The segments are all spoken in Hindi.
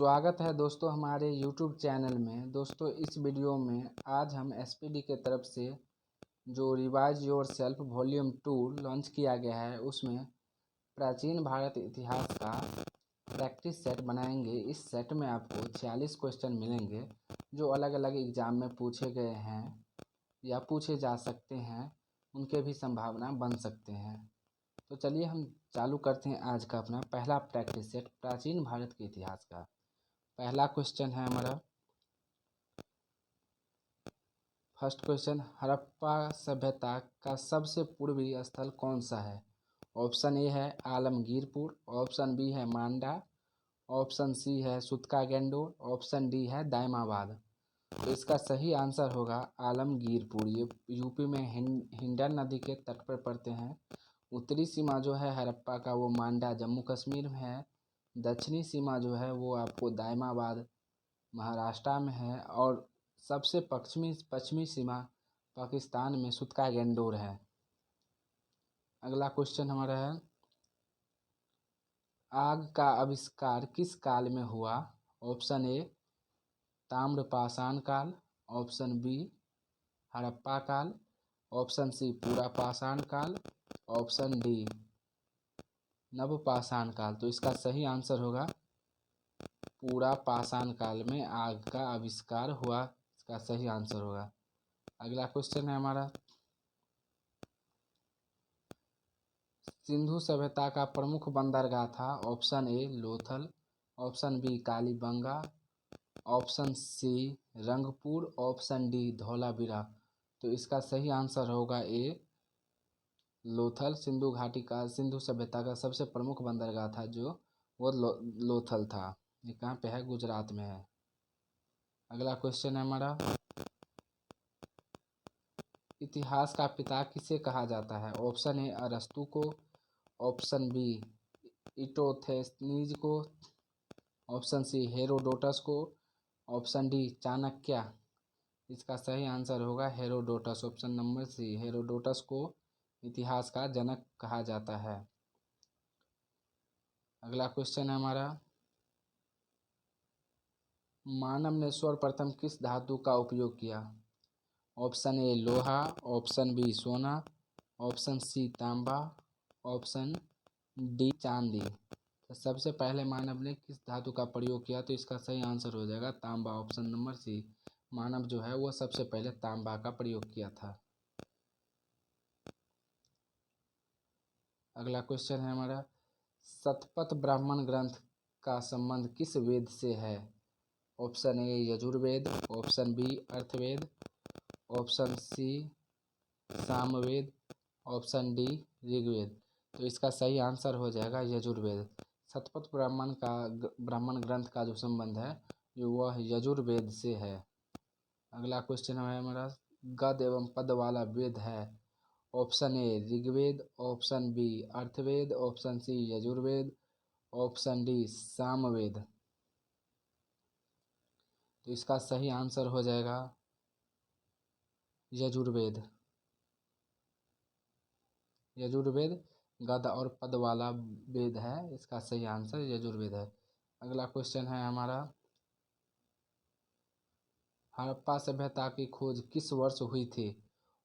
स्वागत है दोस्तों हमारे YouTube चैनल में। दोस्तों इस वीडियो में आज हम SPD के तरफ से जो revise your self volume 2 launch किया गया है उसमें प्राचीन भारत इतिहास का प्रैक्टिस सेट बनाएंगे। इस सेट में आपको 46 क्वेश्चन मिलेंगे जो अलग अलग एग्ज़ाम में पूछे गए हैं या पूछे जा सकते हैं, उनके भी संभावना बन सकते हैं। तो चलिए हम चालू करते हैं आज का अपना पहला प्रैक्टिस सेट प्राचीन भारत के इतिहास का। पहला क्वेश्चन है हमारा, फर्स्ट क्वेश्चन, हड़प्पा सभ्यता का सबसे पूर्वी स्थल कौन सा है? ऑप्शन ए है आलमगीरपुर, ऑप्शन बी है मांडा, ऑप्शन सी है सुतका गेंडोर, ऑप्शन डी है दायमाबाद। तो इसका सही आंसर होगा आलमगीरपुर। ये यूपी में हिंडन नदी के तट पर पड़ते हैं। उत्तरी सीमा जो है हड़प्पा का वो मांडा जम्मू कश्मीर में है। दक्षिणी सीमा जो है वो आपको दायमाबाद महाराष्ट्र में है और सबसे पश्चिमी सीमा पाकिस्तान में सुतका गेंडोर है। अगला क्वेश्चन हमारा है, आग का आविष्कार किस काल में हुआ? ऑप्शन ए ताम्रपाषाण काल, ऑप्शन बी हड़प्पा काल, ऑप्शन सी पूरा पाषाण काल, ऑप्शन डी नवपाषाण काल। तो इसका सही आंसर होगा पूरा पाषाण काल में आग का आविष्कार हुआ, इसका सही आंसर होगा। अगला क्वेश्चन है हमारा, सिंधु सभ्यता का प्रमुख बंदरगाह था? Option A Lothal, option B Kalibanga, option C Rangpur, option D Dholavira. तो इसका सही आंसर होगा ए लोथल। सिंधु सभ्यता का सबसे प्रमुख बंदरगाह था जो वो लोथल था। ये कहाँ पे है? गुजरात में है। अगला क्वेश्चन है हमारा, इतिहास का पिता किसे कहा जाता है? ऑप्शन ए अरस्तु को, ऑप्शन बी इटोथेनीज को, ऑप्शन सी हेरोडोटस को, ऑप्शन डी चाणक्य। इसका सही आंसर होगा Herodotus. Option number C, Herodotus को इतिहास का जनक कहा जाता है। अगला क्वेश्चन है हमारा, मानव ने सर्वप्रथम किस धातु का उपयोग किया? ऑप्शन ए लोहा, ऑप्शन बी सोना, ऑप्शन सी तांबा, ऑप्शन डी चांदी। तो सबसे पहले मानव ने किस धातु का प्रयोग किया? तो इसका सही आंसर हो जाएगा तांबा। ऑप्शन नंबर सी, मानव जो है वो सबसे पहले तांबा का प्रयोग किया था। अगला क्वेश्चन है हमारा, शतपथ ब्राह्मण ग्रंथ का संबंध किस वेद से है? Option A Yajurveda, option B Atharvaveda, option C Samaveda, option D Rigveda. तो इसका सही आंसर हो जाएगा यजुर्वेद। शतपथ ब्राह्मण ग्रंथ का जो संबंध है जो वह यजुर्वेद से है। अगला क्वेश्चन है हमारा, गद एवं पद वाला वेद है? Option A Rigveda, option B Atharvaveda, option C Yajurveda, option D Samaveda. तो इसका सही आंसर हो जाएगा यजुर्वेद। यजुर्वेद गद और पद वाला वेद है, इसका सही आंसर यजुर्वेद है। अगला क्वेश्चन है हमारा, हड़प्पा सभ्यता की खोज किस वर्ष हुई थी?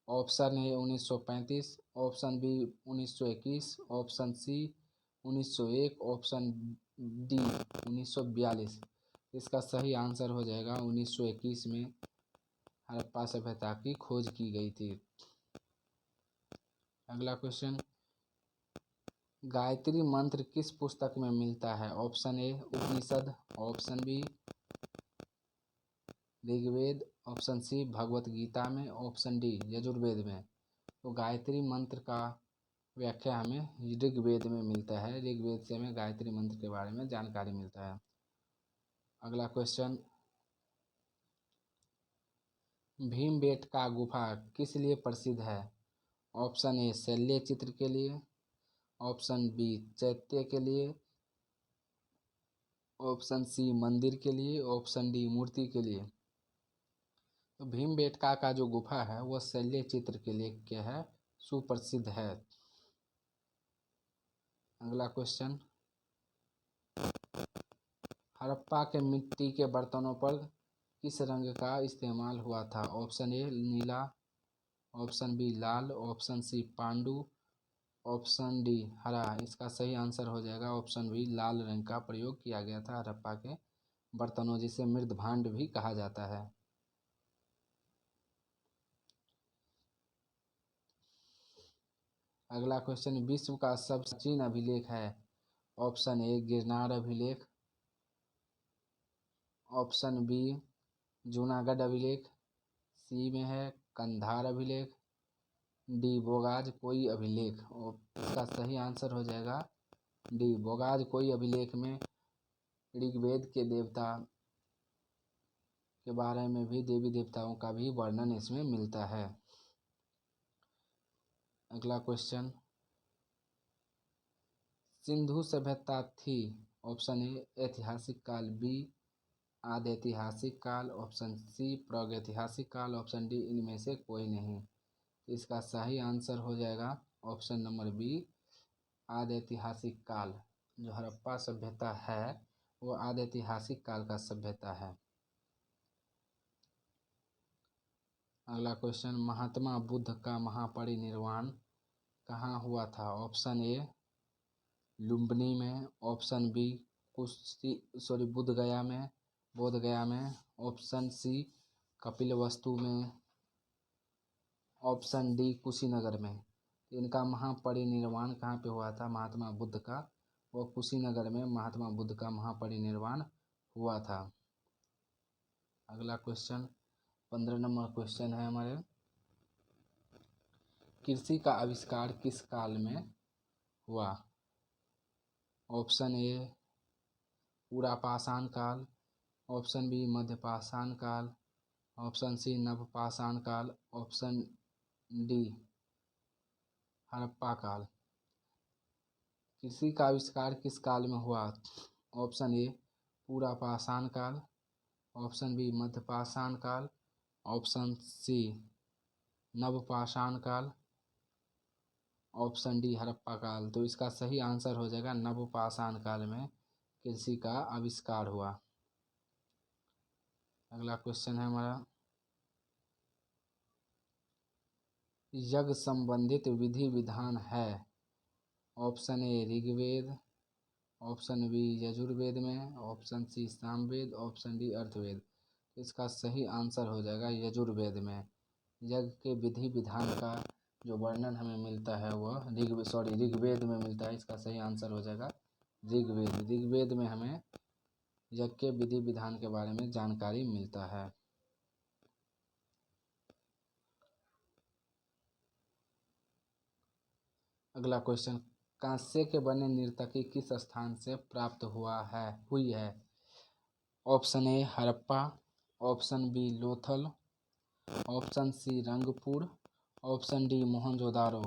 Option A 1935, option B 1921, option C 1901, option D 1942। इसका सही आंसर हो जाएगा 1921 में हड़प्पा सभ्यता की खोज की गई थी। अगला क्वेश्चन, गायत्री मंत्र किस पुस्तक में मिलता है? Option A Upanishad, option B Rigveda, option C Bhagavad Gita में, ऑप्शन डी यजुर्वेद में। तो गायत्री मंत्र का व्याख्या हमें ऋग्वेद में मिलता है। ऋग्वेद से हमें गायत्री मंत्र के बारे में जानकारी मिलता है। अगला क्वेश्चन, भीमबेटका गुफा किस लिए प्रसिद्ध है? ऑप्शन ए शैल्य चित्र के लिए, ऑप्शन बी चैत्य के लिए, ऑप्शन सी मंदिर के लिए, ऑप्शन डी मूर्ति के लिए। तो भीमबेटका का जो गुफा है वह शैल्य चित्र के लिए क्या है? सुप्रसिद्ध है। अगला क्वेश्चन, हड़प्पा के मिट्टी के बर्तनों पर किस रंग का इस्तेमाल हुआ था? ऑप्शन ए नीला, ऑप्शन बी लाल, ऑप्शन सी पांडु, ऑप्शन डी हरा। इसका सही आंसर हो जाएगा ऑप्शन बी, लाल रंग का प्रयोग किया गया था हड़प्पा के बर्तनों, जिसे मृद भांड भी कहा जाता है। अगला क्वेश्चन, विश्व का सबसे प्राचीन अभिलेख है? ऑप्शन ए गिरनार अभिलेख, ऑप्शन बी जूनागढ़ अभिलेख, सी में है कंधार अभिलेख, डी बोगाज कोई अभिलेख। और इसका सही आंसर हो जाएगा डी बोगाज कोई अभिलेख में ऋग्वेद के देवता के बारे में भी, देवी देवताओं का भी वर्णन इसमें मिलता है। अगला क्वेश्चन, सिंधु सभ्यता थी? ऑप्शन ए ऐतिहासिक काल, बी आदि ऐतिहासिक काल, ऑप्शन सी प्रागैतिहासिक काल, ऑप्शन डी इनमें से कोई नहीं। इसका सही आंसर हो जाएगा ऑप्शन नंबर बी, आदि ऐतिहासिक काल। जो हड़प्पा सभ्यता है वो आदि ऐतिहासिक काल का सभ्यता है। अगला क्वेश्चन, महात्मा बुद्ध का महापरिनिर्वाण कहाँ हुआ था? ऑप्शन ए लुम्बिनी में, ऑप्शन बी बोध गया में, ऑप्शन सी कपिलवस्तु में, ऑप्शन डी कुशीनगर में। इनका महापरिनिर्वाण कहाँ पे हुआ था महात्मा बुद्ध का? वो कुशीनगर में महात्मा बुद्ध का महापरिनिर्वाण हुआ था। अगला क्वेश्चन 15 नंबर क्वेश्चन है हमारे, कृषि का आविष्कार किस काल में हुआ? ऑप्शन ए पुरापाषाण काल, ऑप्शन बी मध्यपाषाण काल, ऑप्शन सी नवपाषाण काल, ऑप्शन डी हड़प्पा काल। कृषि का आविष्कार किस काल में हुआ? ऑप्शन ए पुरापाषाण काल, ऑप्शन बी मध्यपाषाण काल, ऑप्शन सी नवपाषाण काल, ऑप्शन डी हड़प्पा काल। तो इसका सही आंसर हो जाएगा नवपाषाण काल में कृषि का आविष्कार हुआ। अगला क्वेश्चन है हमारा, यज्ञ संबंधित विधि विधान है? Option A Rigveda, option B Yajurveda में, option C Samaveda, option D Atharvaveda. इसका सही आंसर हो जाएगा यजुर्वेद में। यज्ञ के विधि विधान का जो वर्णन हमें मिलता है वह ऋग्वेद में मिलता है। इसका सही आंसर हो जाएगा ऋग्वेद। ऋग्वेद में हमें यज्ञ के विधि विधान के बारे में जानकारी मिलता है। अगला क्वेश्चन, कांस्य के बने नर्तकी किस स्थान से प्राप्त हुई है? Option A Harappa, option B Lothal, option C Rangpur, option D Mohenjodaro.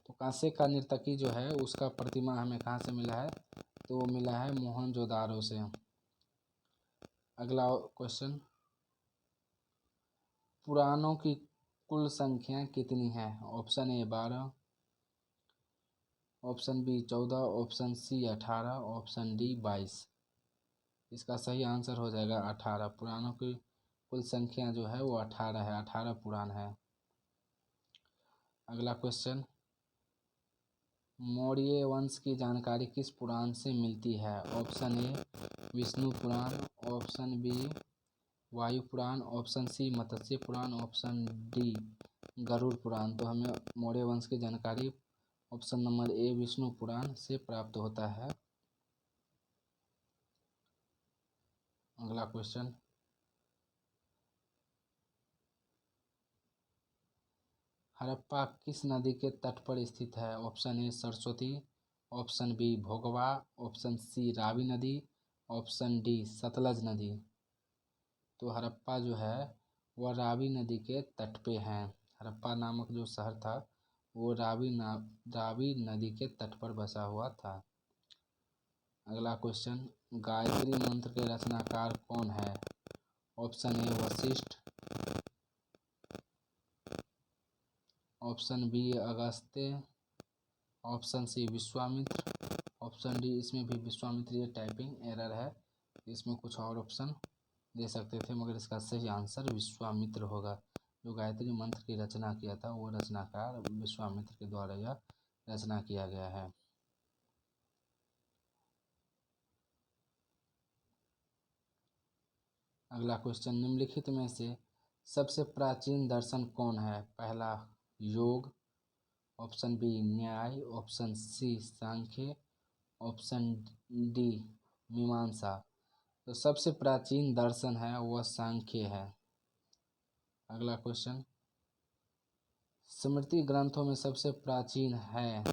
तो कांस्य का नर्तकी जो है उसका प्रतिमा हमें कहाँ से मिला है? तो वो मिला है मोहनजोदारो से। अगला क्वेश्चन, पुराणों की कुल संख्या कितनी है? Option A 12, option B 14, option C 18, option D 22। इसका सही आंसर हो जाएगा 18। पुराणों की कुल संख्या जो है वो 18 है, 18 पुराण है। अगला क्वेश्चन, मौर्य वंश की जानकारी किस पुराण से मिलती है? Option A Vishnu Purana, option B Vayu Purana, option C Matsya Purana, option D Garuda Purana. तो हमें मौर्य वंश की जानकारी option number A Vishnu Purana से प्राप्त होता है। अगला क्वेश्चन, हड़प्पा किस नदी के तट पर स्थित है? Option A Saraswati, option B Bhogava, option C Ravi नदी, ऑप्शन डी सतलज नदी। तो हड़प्पा जो है वह रावी नदी के तट पे है। हड़प्पा नामक जो शहर था वो रावी नदी के तट पर बसा हुआ था। अगला क्वेश्चन, गायत्री मंत्र के रचनाकार कौन है? Option A Vashishtha, option B Agastya, option C Vishwamitra, option D इसमें भी विश्वामित्र। ये टाइपिंग एरर है, इसमें कुछ और ऑप्शन दे सकते थे, मगर इसका सही आंसर विश्वामित्र होगा। जो गायत्री मंत्र की रचना किया था वो रचनाकार विश्वामित्र के द्वारा यह रचना किया गया है। अगला क्वेश्चन, निम्नलिखित में से सबसे प्राचीन दर्शन कौन है? पहला योग, ऑप्शन बी न्याय, ऑप्शन सी सांख्य, ऑप्शन डी मीमांसा। तो सबसे प्राचीन दर्शन है वह सांख्य है। अगला क्वेश्चन, स्मृति ग्रंथों में सबसे प्राचीन है?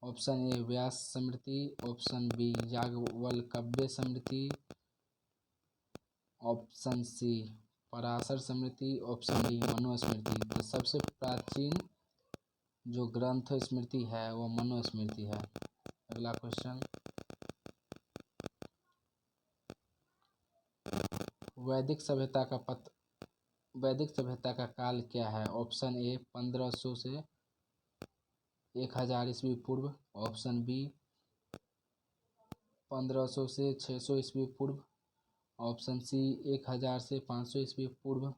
Option A Vyasa Smriti, option B Yajnavalkya Smriti, option C Parashara Smriti, option D Manusmriti. तो सबसे प्राचीन जो ग्रंथ स्मृति है वो मनुस्मृति है। अगला क्वेश्चन, वैदिक सभ्यता का काल क्या है? ऑप्शन ए 1500 से 1000 ईस्वी पूर्व, ऑप्शन बी 1500 से 600 ईस्वी पूर्व, ऑप्शन सी 1000 से 500 ईस्वी पूर्व,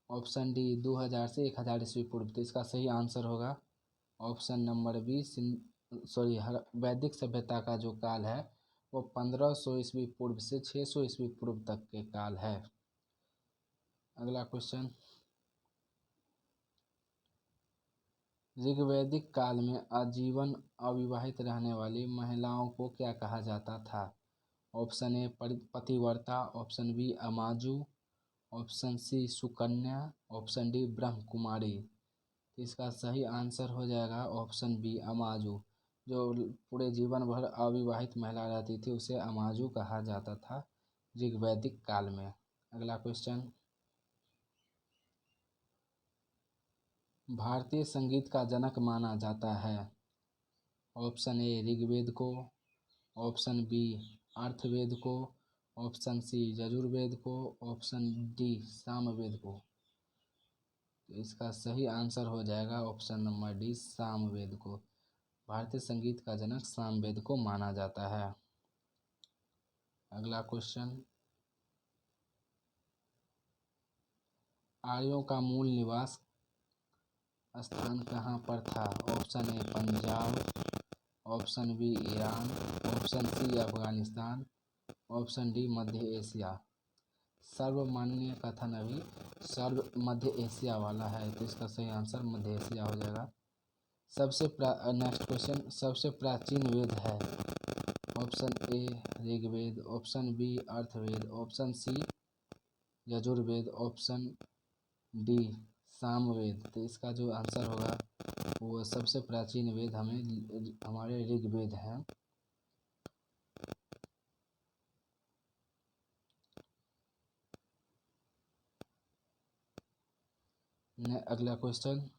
ऑप्शन डी 2000 से 1000 ईस्वी पूर्व। तो इसका सही आंसर होगा ऑप्शन नंबर बी वैदिक सभ्यता का जो काल है वो 1500 ईस्वी पूर्व से 600 ईस्वी पूर्व तक के काल है। अगला क्वेश्चन, ऋग्वैदिक काल में आजीवन अविवाहित रहने वाली महिलाओं को क्या कहा जाता था? ऑप्शन ए पतिव्रता, option B Amaju, option C Sukanya, option D Brahmakumari. तो इसका सही आंसर हो जाएगा ऑप्शन बी अमाजु। जो पूरे जीवन भर अविवाहित महिला रहती थी उसे अमाजु कहा जाता था ऋग्वैदिक काल में। अगला क्वेश्चन, भारतीय संगीत का जनक माना जाता है? ऑप्शन ए ऋग्वेद को, ऑप्शन बी अर्थवेद को, ऑप्शन सी यजुर्वेद को, ऑप्शन डी सामवेद को। तो इसका सही आंसर हो जाएगा ऑप्शन नंबर डी सामवेद को। भारतीय संगीत का जनक सामवेद को माना जाता है। अगला क्वेश्चन, आर्यों का मूल निवास स्थान कहाँ पर था? Option A Punjab, option B Iran, option C Afghanistan, option D मध्य एशिया। सर्वमान्य कथन अभी सर्व मध्य एशिया वाला है, तो इसका सही आंसर मध्य एशिया हो जाएगा। नेक्स्ट क्वेश्चन, सबसे प्राचीन वेद है? Option A Rigveda, option B Atharvaveda, option C Yajurveda, option D Samaveda. तो इसका जो आंसर होगा वो सबसे प्राचीन वेद हमारे ऋग्वेद हैं। अगला क्वेश्चन,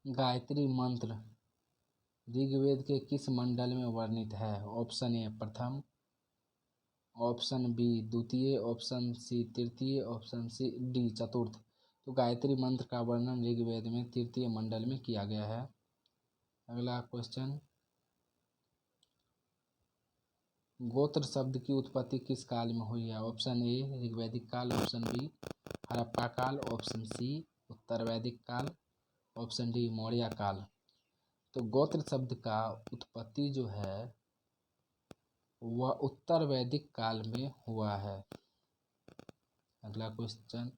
गायत्री मंत्र ऋग्वेद के किस मंडल में वर्णित है? ऑप्शन ए प्रथम, ऑप्शन बी द्वितीय, ऑप्शन सी तृतीय, ऑप्शन सी डी चतुर्थ। तो गायत्री मंत्र का वर्णन ऋग्वेद में तृतीय मंडल में किया गया है। अगला क्वेश्चन, गोत्र शब्द की उत्पत्ति किस काल में हुई है? ऑप्शन ए ऋग्वैदिक काल, ऑप्शन बी हड़प्पा काल, ऑप्शन सी उत्तर वैदिक काल, ऑप्शन डी मौर्य काल। तो गोत्र शब्द का उत्पत्ति जो है वह उत्तर वैदिक काल में हुआ है। अगला क्वेश्चन,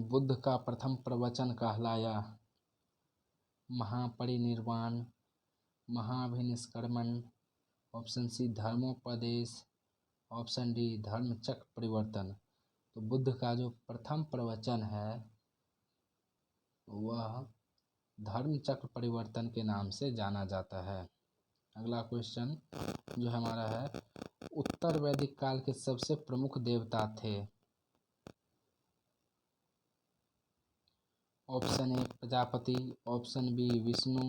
बुद्ध का प्रथम प्रवचन कहलाया महापरिनिर्वाण, महाभिनिष्क्रमण, ऑप्शन सी धर्मोपदेश, ऑप्शन डी धर्मचक्र परिवर्तन। तो बुद्ध का जो प्रथम प्रवचन है वह धर्मचक्र परिवर्तन के नाम से जाना जाता है। अगला क्वेश्चन जो हमारा है, उत्तर वैदिक काल के सबसे प्रमुख देवता थे? Option A Prajapati, option B Vishnu,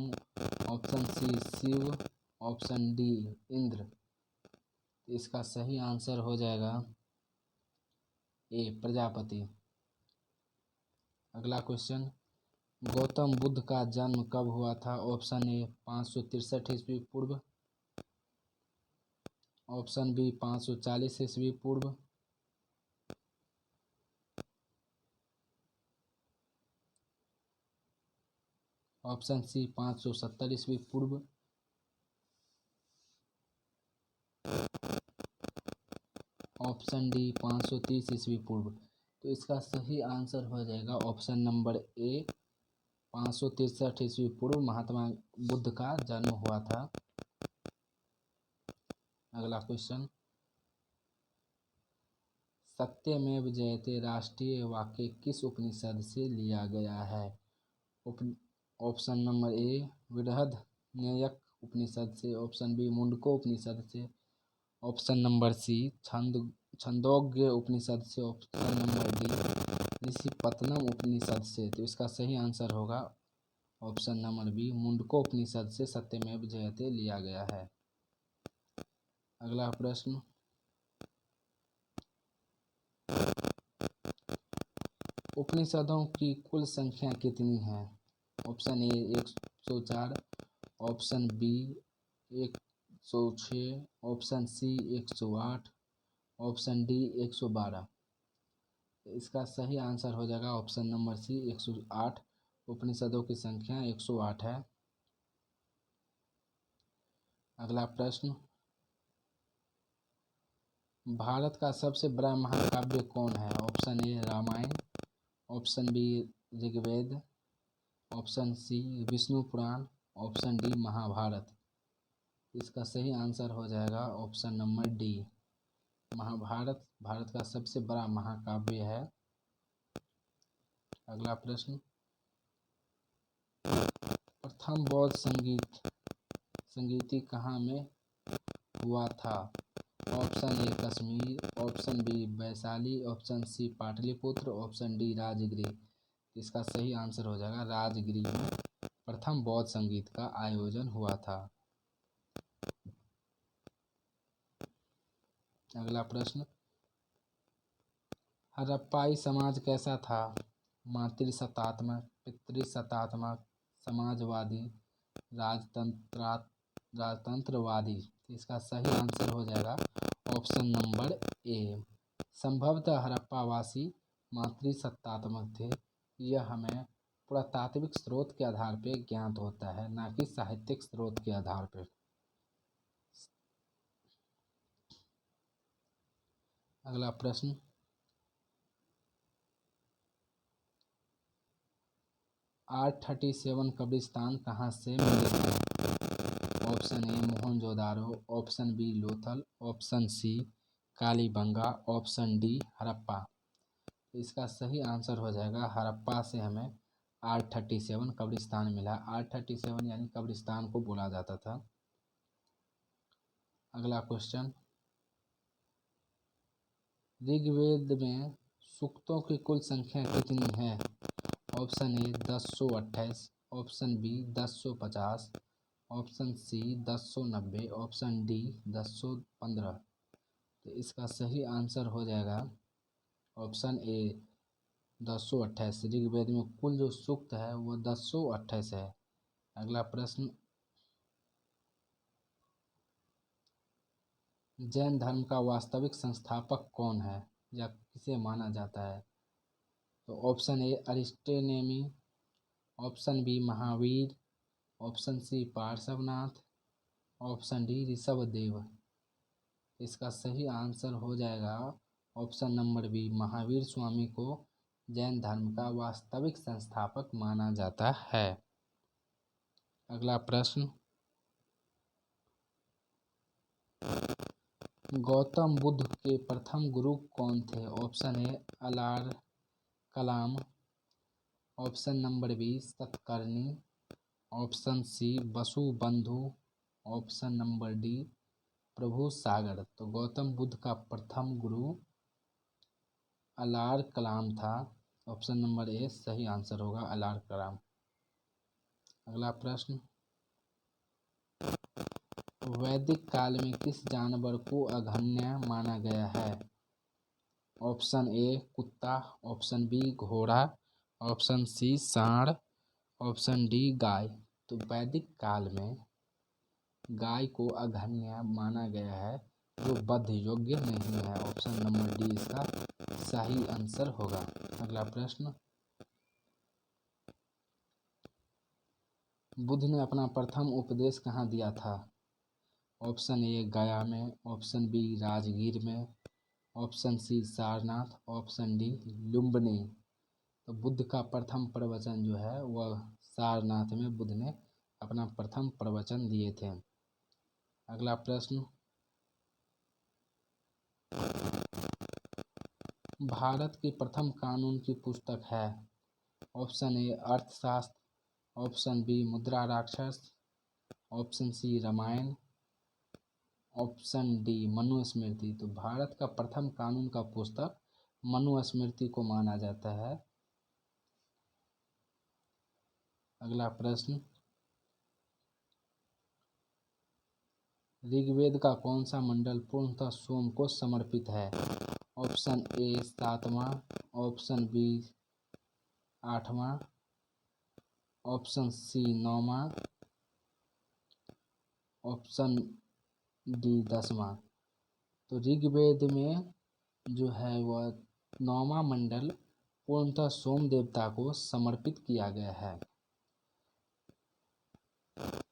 option C Shiva, option D Indra. इसका सही आंसर हो जाएगा ए प्रजापति। अगला क्वेश्चन, गौतम बुद्ध का जन्म कब हुआ था? ऑप्शन ए 563 ईस्वी पूर्व, ऑप्शन बी 540 ईस्वी पूर्व, ऑप्शन सी 570 ईस्वी पूर्व, ऑप्शन डी 530 ईस्वी पूर्व। तो इसका सही आंसर हो जाएगा ऑप्शन नंबर ए 563 ईस्वी पूर्व महात्मा बुद्ध का जन्म हुआ था। अगला क्वेश्चन, सत्यमेव जयते राष्ट्रीय वाक्य किस उपनिषद से लिया गया है? ऑप्शन नंबर ए बृहद उपनिषद से, ऑप्शन बी मुंडको उपनिषद से, ऑप्शन नंबर सी छंदोग्य उपनिषद से, ऑप्शन नंबर डी ऋषिपत्नम उपनिषद से। तो इसका सही आंसर होगा ऑप्शन नंबर बी मुंडको उपनिषद से सत्यमेव जयते लिया गया है। अगला प्रश्न, उपनिषदों की कुल संख्या कितनी है? Option A 104, option B 106, option C 108, option D 112। इसका सही आंसर हो जाएगा ऑप्शन नंबर सी 108। उपनिषदों की संख्या 108 है। अगला प्रश्न, भारत का सबसे बड़ा महाकाव्य कौन है? Option A Ramayana, option B Rigveda, option C Vishnu Purana, option D Mahabharata. इसका सही आंसर हो जाएगा option number D Mahabharata Bharat का सबसे बड़ा महाकाव्य है। अगला प्रश्न, प्रथम बौद्ध संगीति कहाँ में हुआ था? Option A Kashmir, option B Vaishali, option C Pataliputra, option D Rajgriha. इसका सही आंसर हो जाएगा राजगृह में प्रथम बौद्ध संगीत का आयोजन हुआ था। अगला प्रश्न, हड़प्पाई समाज कैसा था? मातृसत्तात्मक, पितृसत्तात्मक, समाजवादी, राजतंत्रवादी। इसका सही आंसर हो जाएगा ऑप्शन नंबर ए। संभवतः हड़प्पावासी मातृसत्तात्मक थे। यह हमें पुरातात्विक स्रोत के आधार पर ज्ञात होता है, ना कि साहित्यिक स्रोत के आधार पर। अगला प्रश्न, R37 कब्रिस्तान कहाँ से मिले थे? Option A Mohenjodaro, option B Lothal, option C Kalibanga, option D Harappa. इसका सही आंसर हो जाएगा हड़प्पा से हमें R37 कब्रिस्तान मिला। R37 यानी कब्रिस्तान को बोला जाता था। अगला क्वेश्चन, ऋग्वेद में सूक्तों की कुल संख्या कितनी है? Option A 1028, option B 1050, option C 1090, option D 1015। तो इसका सही आंसर हो जाएगा ऑप्शन ए 1028। ऋग्वेद में कुल जो सूक्त है वो 1028 है। अगला प्रश्न, जैन धर्म का वास्तविक संस्थापक कौन है या किसे माना जाता है? तो option A Aristanemi, option B Mahavir, option C Parshvanath, option D Rishabhdev. इसका सही आंसर हो जाएगा option number B Mahavir Swami को जैन धर्म का वास्तविक संस्थापक माना जाता है। अगला प्रश्न, गौतम बुद्ध के प्रथम गुरु कौन थे? Option A Alar Kalam, option number B Satkarni, option C Vasubandhu, option number D Prabhu Sagar. तो गौतम बुद्ध का प्रथम गुरु अलार कलाम था। ऑप्शन नंबर ए सही आंसर होगा, अलार कलाम। अगला प्रश्न, वैदिक काल में किस जानवर को अग्रगण्य माना गया है? ऑप्शन ए कुत्ता, ऑप्शन बी घोड़ा, ऑप्शन सी सांड, ऑप्शन डी गाय। तो वैदिक काल में गाय को अग्रगण्य माना गया है, जो वध योग्य नहीं है। ऑप्शन नंबर डी इसका सही आंसर होगा। अगला प्रश्न, बुद्ध ने अपना प्रथम उपदेश कहाँ दिया था? ऑप्शन ए गया में, ऑप्शन बी राजगीर में, option C Sarnath, option D Lumbini. तो बुद्ध का प्रथम प्रवचन जो है वह सारनाथ में बुद्ध ने अपना प्रथम प्रवचन दिए थे। अगला प्रश्न, भारत की प्रथम कानून की पुस्तक है? ऑप्शन ए अर्थशास्त्र, option B Mudra Rakshasa, option C Ramayana, option D Manusmriti. तो भारत का प्रथम कानून का पुस्तक मनुस्मृति को माना जाता है। अगला प्रश्न, ऋग्वेद का कौन सा मंडल पूर्णतः सोम को समर्पित है? ऑप्शन ए 7वां, ऑप्शन बी 8वां, ऑप्शन सी 9वां, ऑप्शन डी 10वां। तो ऋग्वेद में जो है वह 9वां मंडल पूर्णतः सोम देवता को समर्पित किया गया है।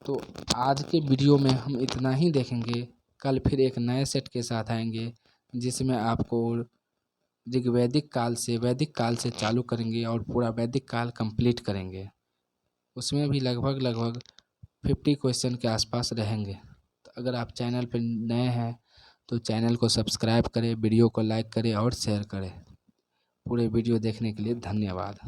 तो आज के वीडियो में हम इतना ही देखेंगे। कल फिर एक नए सेट के साथ आएंगे, जिसमें आपको ऋग्वैदिक काल से वैदिक काल से चालू करेंगे और पूरा वैदिक काल कंप्लीट करेंगे। उसमें भी लगभग 50 क्वेश्चन के आसपास रहेंगे। तो अगर आप चैनल पर नए हैं तो चैनल को सब्सक्राइब करें, वीडियो को लाइक करें और शेयर करें। पूरे वीडियो देखने के लिए धन्यवाद।